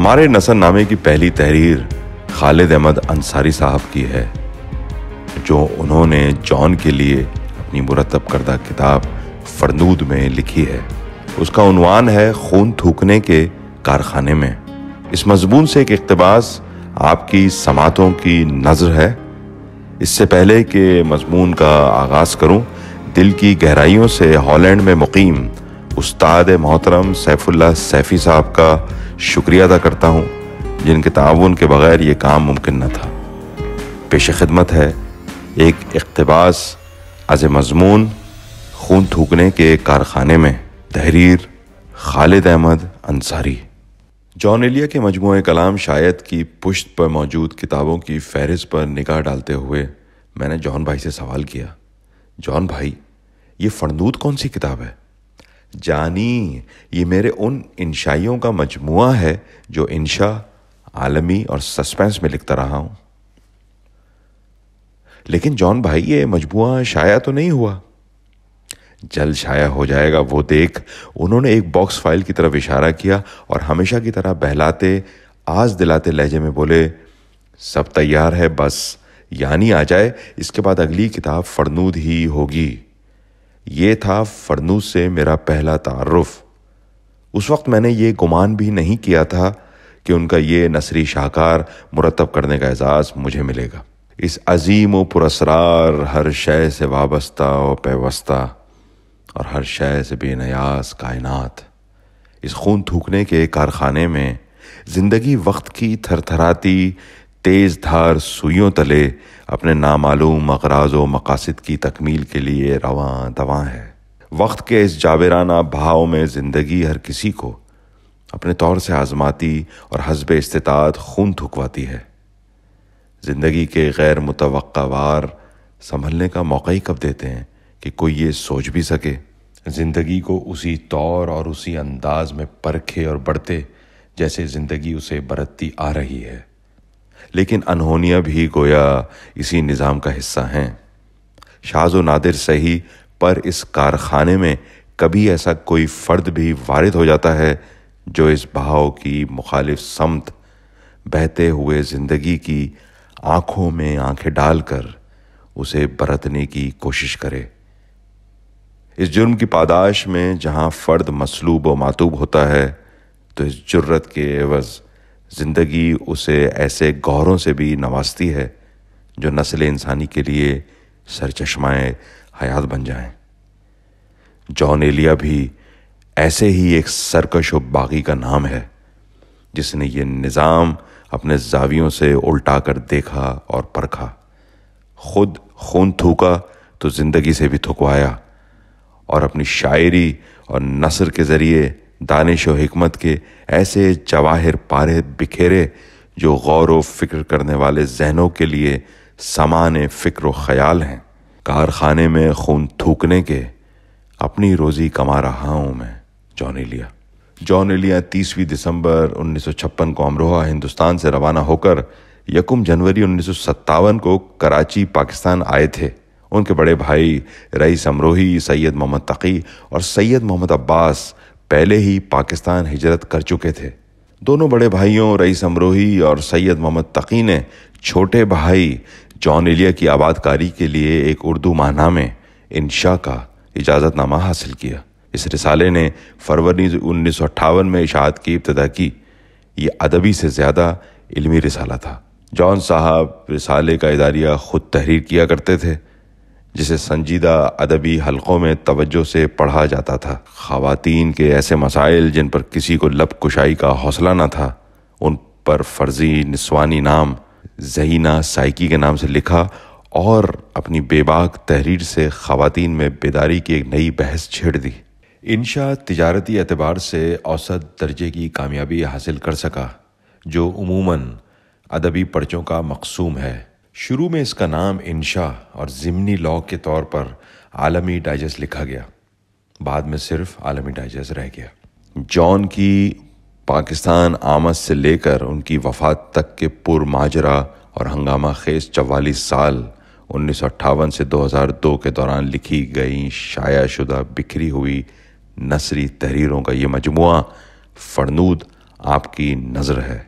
ہمارے نثر نامے کی پہلی تحریر خالد احمد انصاری صاحب کی ہے، جو انہوں نے جان کے لیے اپنی مرتب کردہ کتاب فرنود میں لکھی ہے۔ اس کا عنوان ہے خون تھوکنے کے کارخانے میں۔ اس مضمون سے ایک اقتباس آپ کی سماعتوں کی نظر ہے۔ اس سے پہلے کہ مضمون کا آغاز کروں، دل کی گہرائیوں سے ہالینڈ میں مقیم استاد محترم سیف اللہ سیفی صاحب کا شکریہ ادا کرتا ہوں، جن کے تعاون کے بغیر یہ کام ممکن نہ تھا۔ پیش خدمت ہے ایک اقتباس از مضمون خون تھوکنے کے کارخانے میں، تحریر خالد احمد انصاری۔ جان ایلیا کے مجموعہ کلام شاید کی پشت پر موجود کتابوں کی فہرست پر نگاہ ڈالتے ہوئے میں نے جان بھائی سے سوال کیا، جان بھائی یہ فرنود کون سی کتاب ہے؟ جانی، یہ میرے ان انشائیوں کا مجموعہ ہے جو انشاء، عالمی اور سسپینس میں لکھتا رہا ہوں۔ لیکن جان بھائی یہ مجموعہ شائع تو نہیں ہوا؟ جلد شائع ہو جائے گا، وہ دیکھ۔ انہوں نے ایک باکس فائل کی طرف اشارہ کیا اور ہمیشہ کی طرح بہلاتے آز دلاتے لہجے میں بولے، سب تیار ہے، بس یعنی آ جائے، اس کے بعد اگلی کتاب فرنود ہی ہوگی۔ یہ تھا فرنود سے میرا پہلا تعارف۔ اس وقت میں نے یہ گمان بھی نہیں کیا تھا کہ ان کا یہ نثری شاہکار مرتب کرنے کا اعزاز مجھے ملے گا۔ اس عظیم و پراسرار ہر شے سے وابستہ و پیوستہ اور ہر شے سے بے نیاز کائنات، اس خون تھوکنے کے کارخانے میں زندگی وقت کی تھر تھراتی تیز دھار سوئیوں تلے اپنے نامعلوم اغراض و مقاصد کی تکمیل کے لیے رواں دواں ہے۔ وقت کے اس جاورانہ بہاؤ میں زندگی ہر کسی کو اپنے طور سے آزماتی اور حسب استطاعت خون تھکواتی ہے۔ زندگی کے غیر متوقع وار سنبھلنے کا موقع ہی کب دیتے ہیں کہ کوئی یہ سوچ بھی سکے۔ زندگی کو اسی طور اور اسی انداز میں پرکھے اور بڑھتے جیسے زندگی اسے برتتی آ رہی ہے، لیکن انہونیاں بھی گویا اسی نظام کا حصہ ہیں۔ شاذ و نادر صحیح، پر اس کارخانے میں کبھی ایسا کوئی فرد بھی وارد ہو جاتا ہے جو اس بہاؤ کی مخالف سمت بہتے ہوئے زندگی کی آنکھوں میں آنکھیں ڈال کر اسے برتنے کی کوشش کرے۔ اس جرم کی پاداش میں جہاں فرد مصلوب و معتوب ہوتا ہے، تو اس جرت کے عوض زندگی اسے ایسے گوہروں سے بھی نوازتی ہے جو نسل انسانی کے لیے سرچشمائے حیات بن جائیں۔ جان ایلیا بھی ایسے ہی ایک سرکش و باغی کا نام ہے، جس نے یہ نظام اپنے زاویوں سے الٹا کر دیکھا اور پرکھا، خود خون تھوکا تو زندگی سے بھی تھکوایا، اور اپنی شاعری اور نثر کے ذریعے دانش و حکمت کے ایسے جواہر پارے بکھیرے جو غور و فکر کرنے والے ذہنوں کے لیے سامان فکر و خیال ہیں۔ کارخانے میں خون تھوکنے کے اپنی روزی کما رہا ہوں میں، جان ایلیا۔ جان ایلیا 30 دسمبر 1956 کو امروہہ ہندوستان سے روانہ ہو کر 1 جنوری 1957 کو کراچی پاکستان آئے تھے۔ ان کے بڑے بھائی رئیس امروہی سید محمد تقی اور سید محمد عباس پہلے ہی پاکستان ہجرت کر چکے تھے۔ دونوں بڑے بھائیوں رئیس امروہی اور سید محمد تقی نے چھوٹے بھائی جان ایلیا کی آباد کاری کے لیے ایک اردو ماہنامے انشاء کا اجازت نامہ حاصل کیا۔ اس رسالے نے فروری 1958 میں اشاعت کی ابتدا کی۔ یہ ادبی سے زیادہ علمی رسالہ تھا۔ جان صاحب رسالے کا اداریہ خود تحریر کیا کرتے تھے، جسے سنجیدہ ادبی حلقوں میں توجہ سے پڑھا جاتا تھا۔ خواتین کے ایسے مسائل جن پر کسی کو لب کشائی کا حوصلہ نہ تھا، ان پر فرضی نسوانی نام زہینہ سائیکی کے نام سے لکھا اور اپنی بے باک تحریر سے خواتین میں بیداری کی ایک نئی بحث چھیڑ دی۔ انشاء تجارتی اعتبار سے اوسط درجے کی کامیابی حاصل کر سکا، جو عموماً ادبی پرچوں کا مقسوم ہے۔ شروع میں اس کا نام انشاء اور ضمنی لاگ کے طور پر عالمی ڈائجسٹ لکھا گیا، بعد میں صرف عالمی ڈائجسٹ رہ گیا۔ جان کی پاکستان آمد سے لے کر ان کی وفات تک کے پر ماجرا اور ہنگامہ خیز 44 سال 1958 سے 2002 کے دوران لکھی گئی شائع شدہ بکھری ہوئی نثری تحریروں کا یہ مجموعہ فرنود آپ کی نظر ہے۔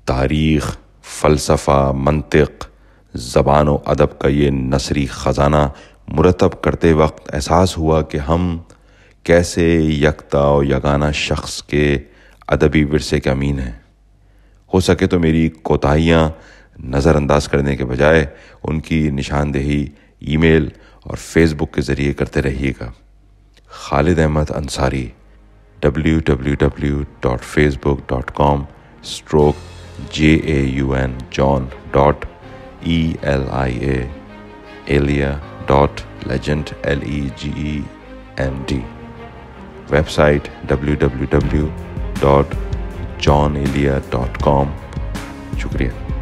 تاریخ، فلسفہ، منطق، زبان و ادب کا یہ نثری خزانہ مرتب کرتے وقت احساس ہوا کہ ہم کیسے یکتا و یگانہ شخص کے ادبی ورثے کے امین ہیں۔ ہو سکے تو میری کوتاہیاں نظر انداز کرنے کے بجائے ان کی نشاندہی ای میل اور فیس بک کے ذریعے کرتے رہیے گا۔ Khalid Ahmed Ansari, www.facebook.com/JAUN John.ELIA Legend web site www.johnelia.com۔ شکریہ۔